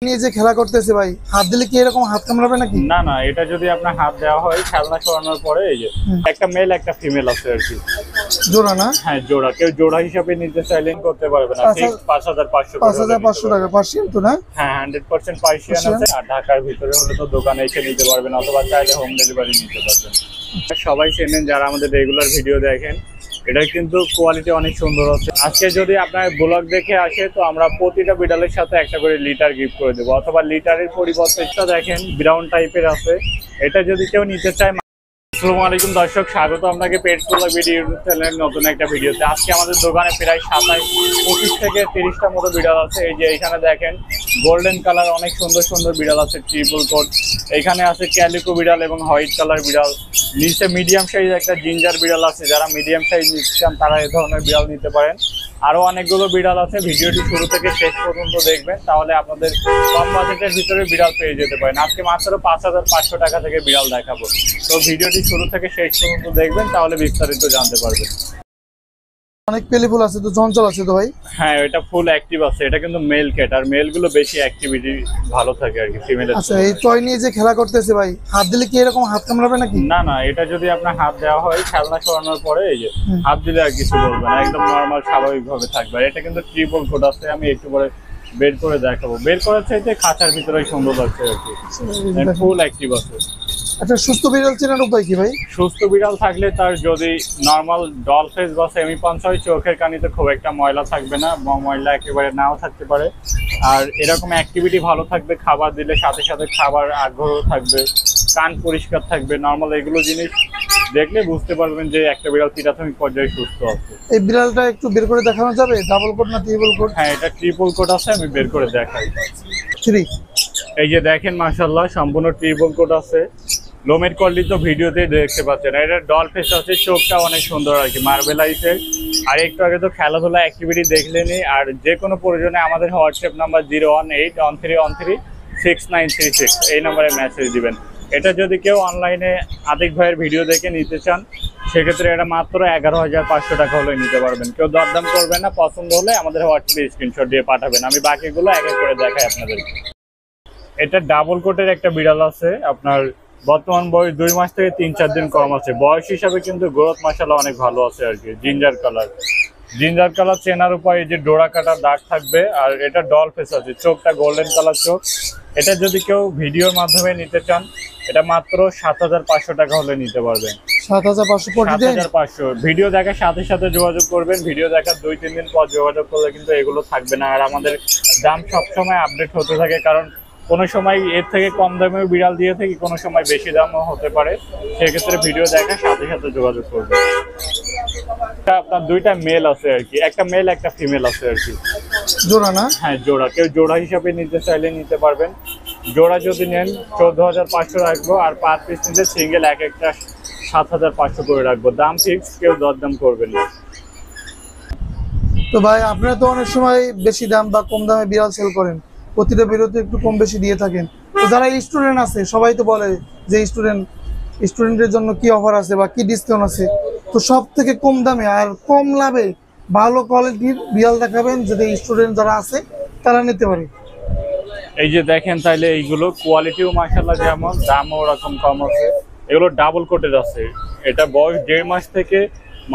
নিয়ে যে খেলা করতেছে ভাই, হাত দিলে কি এরকম হাত কামড়াবে নাকি? না না, এটা যদি আপনার হাত দেওয়া হয় খেলনা সরানোর পরে এই যে একটা মেল একটা ফিমেল আছে আর কি। জোড়া না? হ্যাঁ জোড়া। কেউ জোড়া হিসাবে নিতে চাইলে করতে পারবে না। ঠিক 5500 5500 টাকা। পার্সিয়ান তো না? হ্যাঁ 100% পার্সিয়ান আছে। আর ঢাকার ভিতরে হলে তো দোকানে এসে নিতে পারবেন অথবা চাইলে হোম ডেলিভারি নিতে পারবেন। সবাই চেনেন যারা আমাদের রেগুলার ভিডিও দেখেন, এটা কিন্তু কোয়ালিটি অনেক সুন্দর আছে। আজকে যদি আপনার ব্লগ দেখে আসে তো আমরা প্রতিটা বিড়ালের সাথে একটা করে লিটার গিফট করে দেবো, অথবা লিটারের পরিবর্তে দেখেন ব্রাউন টাইপের আছে। এটা যদি কেউ নিতে চায়। আসসালামু আলাইকুম দর্শক, স্বাগত আপনাকে পেটসোলা ভিডিও চ্যানেলের নতুন একটা ভিডিওতে। আজকে আমাদের দোকানে প্রায় 25 থেকে 30টা মতো বিড়াল আছে। এই যে এখানে দেখেন গোল্ডেন কালার অনেক সুন্দর সুন্দর বিড়াল আছে, ট্রিপল কোট। এখানে আছে ক্যালিকো বিড়াল এবং হোয়াইট কালার বিড়াল। নিচে মিডিয়াম সাইজ একটা জিঞ্জার বিড়াল আছে। যারা মিডিয়াম সাইজ নিতে চান তারা এই ধরনের বিড়াল নিতে পারেন। আরো অনেকগুলো বিড়াল আছে। ভিডিওটি শুরু থেকে শেষ পর্যন্ত দেখবেন, তাহলে আপনাদের কম বাজেটের ভিতরে বিড়াল পেয়ে যেতে পারেন। আজকে মাত্র 5500 টাকা থেকে বিড়াল দেখাবো। তো ভিডিওটি শুরু থেকে শেষ পর্যন্ত দেখবেন, তাহলে বিস্তারিত জানতে পারবেন। অনেক পেলিফুল আছে তো, চঞ্চল আছে তো ভাই? হ্যাঁ এটা ফুল অ্যাক্টিভ আছে। এটা কিন্তু মেল ক্যাট, আর মেল গুলো বেশি অ্যাক্টিভিটি ভালো থাকে আর কি ফিমেল। আচ্ছা, এই টয় নিয়ে যে খেলা করতেছে ভাই, হাত দিলে কি এরকম হাত কামড়াবে নাকি? না না, এটা যদি আপনার হাত দেওয়া হয় খেলনা সরানোর পরে এই যে হাত দিলে আর কিছু বলবে না, একদম নরমাল স্বাভাবিক ভাবে থাকবে। এটা কিন্তু ট্রিপল কোড আছে। আমি একটু পরে বের করে দেখাবো। বের করার চাইতে খাঁচার ভিতরে সুন্দর লাগছে আর কি, ফুল অ্যাক্টিভ আছে। আচ্ছা, সুস্থ বিড়াল চেনার উপায় কি ভাই? সুস্থ বিড়াল থাকলে তার যদি নর্মাল ডল ফেস বা সেমি পাঞ্চ হয়, চোখের কানিতে খুব একটা ময়লা থাকবে না, ময়লা একেবারে নাও থাকতে পারে। আর এরকম অ্যাক্টিভিটি ভালো থাকবে, খাবার দিলে সাথে সাথে খাবার আগ্রহ থাকবে, কান পরিষ্কার থাকবে। নর্মাল এগুলো জিনিস দেখলে বুঝতে পারবেন যে একটা বিড়াল প্রাথমিক পর্যায়ে সুস্থ আছে। এই বিড়ালটা একটু বের করে দেখানো যাবে? ডাবল কোট না ট্রিপল কোট? হ্যাঁ এটা ট্রিপল কোট আছে, আমি বের করে দেখাই। 3। এই যে দেখেন মাশাআল্লাহ সম্পূর্ণ ট্রিপল কোট আছে। লোমের কোয়ালিটি তো ভিডিওতে দেখতে পাচ্ছেন। এটা ডল ফেস আছে, চোখটা অনেক সুন্দর আর কি, মার্বেলাইজের। আর একটু আগে তো খেলাধুলা অ্যাক্টিভিটি দেখলেনি। আর যে কোনো প্রয়োজনে আমাদের হোয়াটসঅ্যাপ নাম্বার 01813136936 এই নম্বরে মেসেজ দিবেন। এটা যদি কেউ অনলাইনে আতিক ভাইয়ের ভিডিও দেখে নিতে চান, সেক্ষেত্রে এটা মাত্র 11500 টাকা হলে নিতে পারবেন। কেউ দরদাম করবেন না, পছন্দ হলে আমাদের হোয়াটসঅ্যাপে স্ক্রিনশট দিয়ে পাঠাবেন। আমি বাকিগুলো এক এক করে দেখাই আপনাদেরকে। এটা ডাবল কোটের একটা বিড়াল আছে। আপনার বর্তমান বয়স 2 মাস থেকে 3-4 দিন কম আছে। বয়স হিসাবে কিন্তু গ্রোথ মাশাআল্লাহ অনেক ভালো আছে আর কি। জিঞ্জার কালার চেনার উপায় যে ডোরা কাটার দাগ থাকবে। আর এটা ডল ফেস আছে, চোখটা গোল্ডেন কালার চোখ। এটা যদি কেউ ভিডিওর মাধ্যমে নিতে চান, এটা মাত্র 7500 টাকা হলে নিতে পারবেন। 7500 ভিডিও দেখার সাথে সাথে যোগাযোগ করবেন। ভিডিও দেখার 2-3 দিন পর যোগাযোগ করলে কিন্তু এগুলো থাকবে না। আর আমাদের দাম সবসময় আপডেট হতে থাকে, কারণ কোনো সময় এর থেকে কম দামেও বিড়াল দিয়ে থাকি, কোনো সময় বেশি দামও হতে পারে। সেক্ষেত্রে ভিডিও দেখার সাথে সাথে যোগাযোগ করবেন। আপনার 2টা মেল আছে আর কি, একটা মেল একটা ফিমেল আছে আর কি। জোড়া না? হ্যাঁ জোড়া। কেউ জোড়া হিসাবে নিতে চাইলে নিতে পারবেন। জোড়া যদি নেন 14500 রাখবো, আর পার পিস নিতে সিঙ্গেল এক একটা 7500 করে রাখবো। দাম ফিক্স, কেউ দরদাম করবেন না। তো ভাই আপনারা তো অনেক সময় বেশি দাম বা কম দামে বিড়াল সেল করেন, প্রতিটা বিরতি একটু কম বেশি দিয়ে থাকেন। তো যারা স্টুডেন্ট আছে সবাই তো বলে যে স্টুডেন্টের জন্য কি অফার আছে বা কি ডিসকাউন্ট আছে। তো সব থেকে কম দামে আর কম লাভে ভালো কোয়ালিটির বিড়াল দেখাবেন, যদি স্টুডেন্ট যারা আছে তারা নিতে পারে। এই যে দেখেন তাইলে এইগুলো কোয়ালিটিও মাশাআল্লাহ যেমন, দামও ওরকম কম আছে। এগুলো ডাবল কোটের আছে। এটা বয়স 1.5 মাস থেকে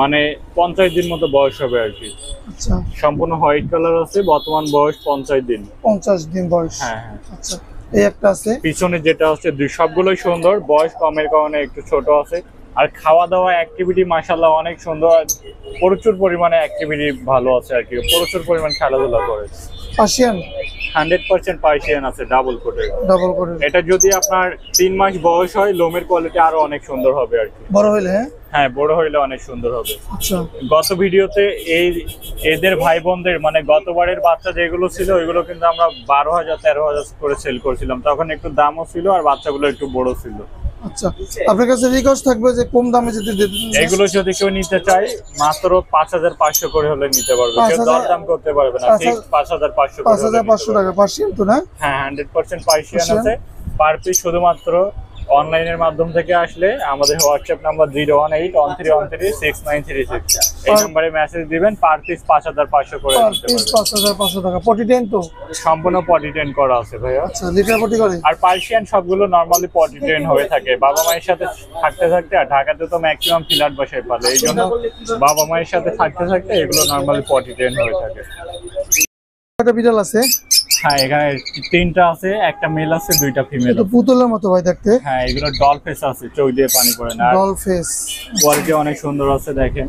মানে 50 দিন মতো বয়স হবে আর কি। আচ্ছা, সম্পূর্ণ হোয়াইট কালার আছে। বর্তমান বয়স 50 দিন। 50 দিন বয়স? হ্যাঁ। আচ্ছা, এই একটা আছে পিছনে যেটা আছে, সবগুলোই সুন্দর। বয়স কমের কারণে একটু ছোট আছে। আর খাওয়া দাওয়া অ্যাক্টিভিটি মাশাআল্লাহ অনেক সুন্দর। প্রচুর পরিমাণে অ্যাক্টিভিটি ভালো আছে আর কি, প্রচুর পরিমাণ খেলাধুলা করে। পার্সিয়ান 100% পার্সিয়ান আছে, ডাবল কোটের। এটা যদি আপনার 3 মাস বয়স হয়, লোমের কোয়ালিটি আরো অনেক সুন্দর হবে আর কি। বড় হইলে? হ্যাঁ বড় হইলে অনেক সুন্দর হবে। আচ্ছা, গত ভিডিওতে এদের ভাই বোনদের মানে গতবারের বাচ্চা যেগুলো ছিল ওইগুলো কিন্তু আমরা 12000-13000 করে সেল করছিলাম। তখন একটু দামও ছিল আর বাচ্চাগুলো একটু বড় ছিল। আচ্ছা, আপনার কাছে রিকোয়েস্ট থাকবে যে কম দামে যদি এগুলো যদি কেউ নিতে চায় মাত্র 5500 করে হলে নিতে পারবে। কেউ দরদাম করতে পারবে না। ঠিক 5500 টাকা। পার্সিয়ান তো না? হ্যাঁ 100% পার্সিয়ান আছে। পার পিস শুধুমাত্র অনলাইনের মাধ্যম থেকে আসলে আমাদের হোয়াটসঅ্যাপ নাম্বার 01813136936 এই নম্বরে মেসেজ দিবেন। পার পিস 5500 করে নিতে পারবেন। 5500 টাকা। পটি টেন তো সম্পূর্ণ পটি টেন করা আছে ভাইয়া। আচ্ছা, লিটার পটি করে। আর পার্সিয়ান সবগুলো নরমালি পটি টেন হয়ে থাকে বাবা মায়ের সাথে থাকতে থাকতে। আর ঢাকাতে তো ম্যাক্সিমাম ফ্ল্যাট বাসায় পালে, এই জন্য বাবা মায়ের সাথে থাকতে থাকতে এগুলো নরমালি পটি টেন হয়ে থাকে। একটা বিড়াল আছে। হ্যাঁ, এখানে 3টা আছে, একটা মেল আছে, 2টা ফিমেল। তো পুতুলের মতো ভাই দেখতে। হ্যাঁ, এগুলো ডল ফেস আছে, চোখ দিয়ে পানি পড়ে না। ডল ফেস কোয়ালিটি অনেক সুন্দর আছে দেখেন।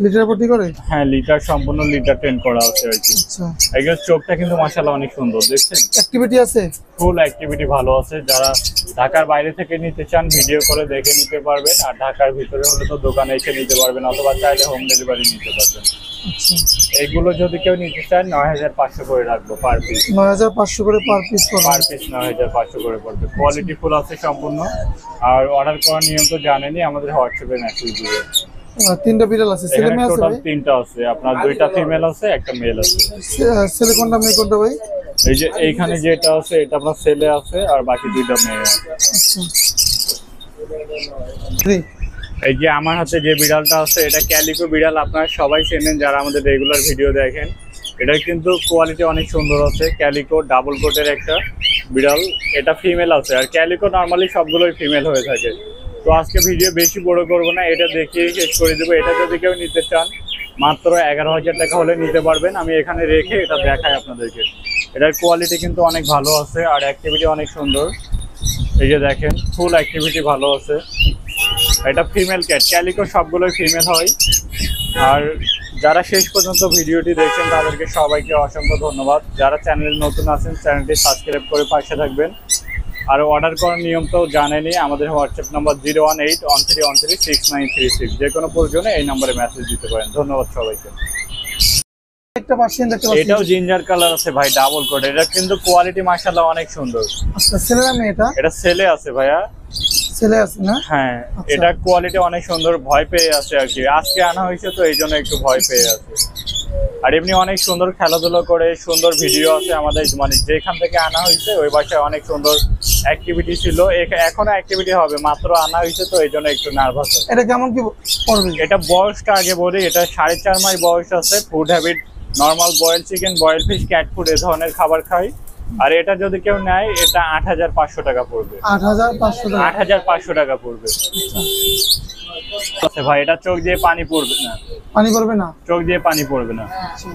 লিটার পটি করে। হ্যাঁ, লিটার সম্পূর্ণ লিটার টেন করা আছে আর কি। আচ্ছা, এগুলো চোখটা কিন্তু মাশাআল্লাহ অনেক সুন্দর, দেখছেন? অ্যাক্টিভিটি আছে, ফুল অ্যাক্টিভিটি ভালো আছে। যারা ঢাকার বাইরে থেকে নিতে চান ভিডিও করে দেখে নিতে পারবেন, আর ঢাকার ভিতরে হলে তো দোকানে এসে নিতে পারবেন, অথবা চাইলে হোম ডেলিভারি নিতে পারবেন। আচ্ছা, এগুলো যদি কেউ নিতে চান 9500 করে রাখবো পার পিস। 9500 করে পার পিস পড়বে। পার পিস 9500 করে পড়বে। কোয়ালিটি ফুল আছে সম্পূর্ণ। আর অর্ডার করার নিয়ম তো জানেনই, আমাদের হোয়াটসঅ্যাপে মেসেজ দিবে। 3টা বিড়াল আছে, ছেলে মেয়ে আছে টোটাল ভাই? 3টা আছে, আপনার 2টা ফিমেল আছে, একটা মেল আছে। ছেলে কোনটা মেয়ে কোনটা ভাই? এই যে এইখানে যেটা আছে এটা আপনার ছেলে আছে, আর বাকি 2টা মেয়ে আছে। জি। এই যে আমার হাতে যে বিড়ালটা আছে এটা ক্যালিকো বিড়াল, আপনারা সবাই চেনেন যারা আমাদের রেগুলার ভিডিও দেখেন। এটা কিন্তু কোয়ালিটি অনেক সুন্দর আছে। ক্যালিকো ডাবল কোটের একটা বিড়াল, এটা ফিমেল আছে। আর ক্যালিকো নর্মালি সবগুলোই ফিমেল হয়ে থাকে। তো আজকে ভিডিও বেশি বড় করবো না, এটা দেখিয়ে শেষ করে দেবো। এটা যদি কেউ নিতে চান মাত্র 11000 টাকা হলে নিতে পারবেন। আমি এখানে রেখে এটা দেখাই আপনাদেরকে। এটার কোয়ালিটি কিন্তু অনেক ভালো আছে, আর অ্যাক্টিভিটি অনেক সুন্দর। এই যে দেখেন, ফুল অ্যাক্টিভিটি ভালো আছে। এটা ফিমেল ক্যাট, ক্যালিকো সবগুলোই ফিমেল হয়। আর যারা শেষ পর্যন্ত ভিডিওটি দেখছেন তাদেরকে সবাইকে অসংখ্য ধন্যবাদ। যারা চ্যানেল নতুন আছেন চ্যানেলটি সাবস্ক্রাইব করে পাশে থাকবেন। আর অর্ডার করার নিয়ম তো জানেনই, আমাদের হোয়াটসঅ্যাপ নাম্বার 01813136936। যে কোনো প্রয়োজনে এই নম্বরে মেসেজ দিতে পারেন। ধন্যবাদ সবাইকে। একটা পার্সিয়ান দেখতে পাচ্ছি। এটাও জিঞ্জার কালার আছে ভাই, ডাবল কোট। এটা কিন্তু কোয়ালিটি মাশাআল্লাহ অনেক সুন্দর। আচ্ছা, ছেলে না মেয়ে এটা? এটা ছেলে আছে ভাইয়া। ছেলে আছে না? হ্যাঁ, আচ্ছা। এটা কোয়ালিটি অনেক সুন্দর। ভয় পেয়ে আছে আর কি, আজকে আনা হয়েছে তো এই জন্য একটু ভয় পেয়ে আছে। আর এমনি অনেক সুন্দর খেলাধুলা করে, সুন্দর ভিডিও আছে আমাদের। মানে যেখান থেকে আনা হয়েছে ওই বাসায় অনেক সুন্দর অ্যাক্টিভিটি ছিল, এখনো অ্যাক্টিভিটি হবে। মাত্র আনা হয়েছে তো এই জন্য একটু নার্ভাস। এটা কেমন কি পড়বে? এটা বয়সটা আগে বলি, এটা 4.5 মাস বয়স আছে। Food habit normal boiled chicken, boiled fish, cat food এ ধরনের খাবার খায়। আর এটা যদি কেউ নেয় এটা 8500 টাকা পড়বে। 8500 টাকা। 8500 টাকা পড়বে। আচ্ছা ভাই, এটা চোখ দিয়ে পানি পড়বে না। পানি পড়বে না? চোখ দিয়ে পানি পড়বে না। আচ্ছা।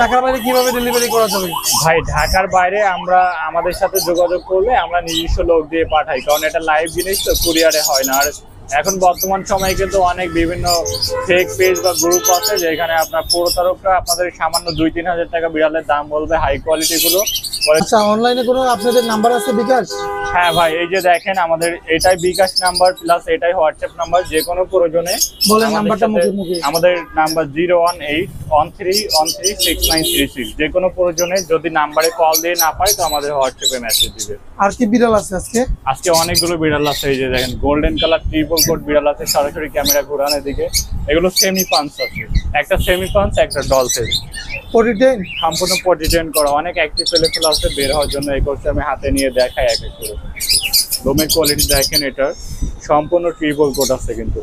ঢাকার বাইরে কিভাবে ডেলিভারি করা যাবে? ভাই ঢাকার বাইরে আমরা আমাদের সাথে যোগাযোগ করলে আমরা নিজস্ব লোক দিয়ে পাঠাই, কারণ এটা লাইভ জিনিস তো কুরিয়ারে হয় না। আর এখন বর্তমান সময়ে কিন্তু অনেক বিভিন্ন ফেক পেজ বা গ্রুপ আছে যেখানে আপনার প্রতারকরা আপনাদের সামান্য 2-3 হাজার টাকা বিড়ালের দাম বলবে, হাই কোয়ালিটি গুলো। আচ্ছা, অনলাইনে কোনো আপনাদের নাম্বার আছে বিকাশ? হ্যাঁ ভাই, এই যে দেখেন আমাদের এটাই বিকাশ নাম্বার প্লাস এটাই হোয়াটসঅ্যাপ নাম্বার। যে কোনো প্রয়োজনে বলেন নাম্বারটা মুখে মুখে। আমাদের নাম্বার 01813136936। যে কোনো প্রয়োজনে যদি নাম্বারে কল দিয়ে না পায় তো আমাদের হোয়াটসঅ্যাপে মেসেজ দিবে। আর কি বিড়াল আছে আজকে? আজকে অনেকগুলো বিড়াল আছে। এই যে দেখেন গোল্ডেন কালার ট্রিপল কোট বিড়াল আছে। সরাসরি ক্যামেরা ঘোরানোর দিকে। এগুলো সেমি পাঞ্চ আছে, একটা সেমি পাঞ্চ, একটা ডল ফেস। পটি টেন সম্পূর্ণ পটিটেন করা। অনেক অ্যাক্টিভ ছেলেফেলে আছে, বের হওয়ার জন্য এই করছে। আমি হাতে নিয়ে দেখাই এক এক করে। লোমের কোয়ালিটি দেখেন, এটার সম্পূর্ণ ট্রিপল কোট আছে কিন্তু।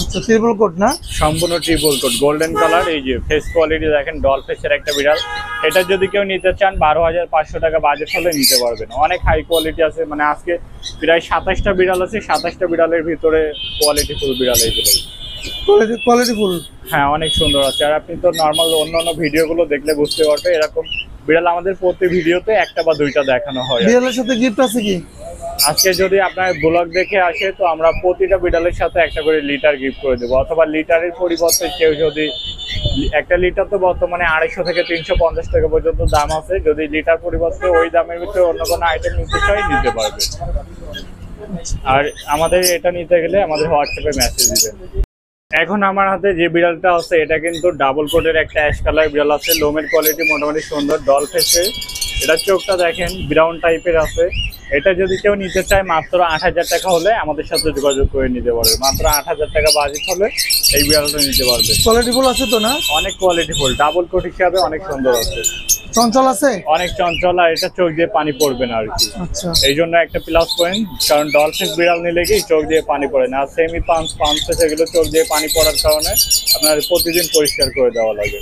আচ্ছা, ট্রিপল কোট না? সম্পূর্ণ ট্রিপল কোট, গোল্ডেন কালার। এই যে ফেস কোয়ালিটি দেখেন, ডল ফেসের একটা বিড়াল। এটা যদি কেউ নিতে চান 12500 টাকা বাজেট হলে নিতে পারবেন। অনেক হাই কোয়ালিটি আছে। মানে আজকে প্রায় 27টা বিড়াল আছে, 27টা বিড়ালের ভিতরে কোয়ালিটি ফুল বিড়াল এইগুলো। Quality full. হ্যাঁ, অনেক সুন্দর আছে। আর আপনি তো নর্মাল অন্যান্য ভিডিওগুলো দেখলে বুঝতে পারবে, এরকম বিড়াল আমাদের প্রতি ভিডিওতে একটা বা দুইটা দেখানো হয়। বিড়ালের সাথে গিফট আছে কি? আজকে যদি আপনার ব্লগ দেখে আসে তো আমরা প্রতিটা বিড়ালের সাথে একটা করে লিটার গিফট করে দেবো, অথবা লিটারের পরিবর্তে কেউ যদি একটা লিটার তো বর্তমানে 250 থেকে 350 টাকা পর্যন্ত দাম আছে। যদি লিটার পরিবর্তে ওই দামের ভিতরে অন্য কোনো আইটেম নিতে চাই নিতে পারবে। আর আমাদের এটা নিতে গেলে আমাদের হোয়াটসঅ্যাপে মেসেজ দিবেন। এখন আমার হাতে যে বিড়ালটা আছে এটা কিন্তু ডাবল কোটের একটা অ্যাশ কালার বিড়াল আছে। লোমের কোয়ালিটি মোটামুটি সুন্দর, ডল ফেসে। এটা চোখটা দেখেন ব্রাউন টাইপের আছে। এটা যদি কেউ নিতে চায় মাত্র 8000 টাকা হলে আমাদের সাথে যোগাযোগ করে নিতে পারবে। মাত্র 8000 টাকা বাজেট হলে এই বিড়ালটা নিতে পারবে। কোয়ালিটিফুল আছে তো না? অনেক কোয়ালিটিফুল, ডাবল কোট হিসাবে অনেক সুন্দর আছে, চঞ্চল আছে, অনেক চঞ্চল, আর এটা চোখ দিয়ে পানি পড়বে না আর কি। আচ্ছা এই জন্য একটা প্লাস পয়েন্ট, কারণ ডলফিন বিড়াল নিলে কি চোখ দিয়ে পানি পড়ে না। আর সেমি পাঞ্চ সেগুলো চোখ দিয়ে পানি পড়ার কারণে আপনার প্রতিদিন পরিষ্কার করে দেওয়া লাগে।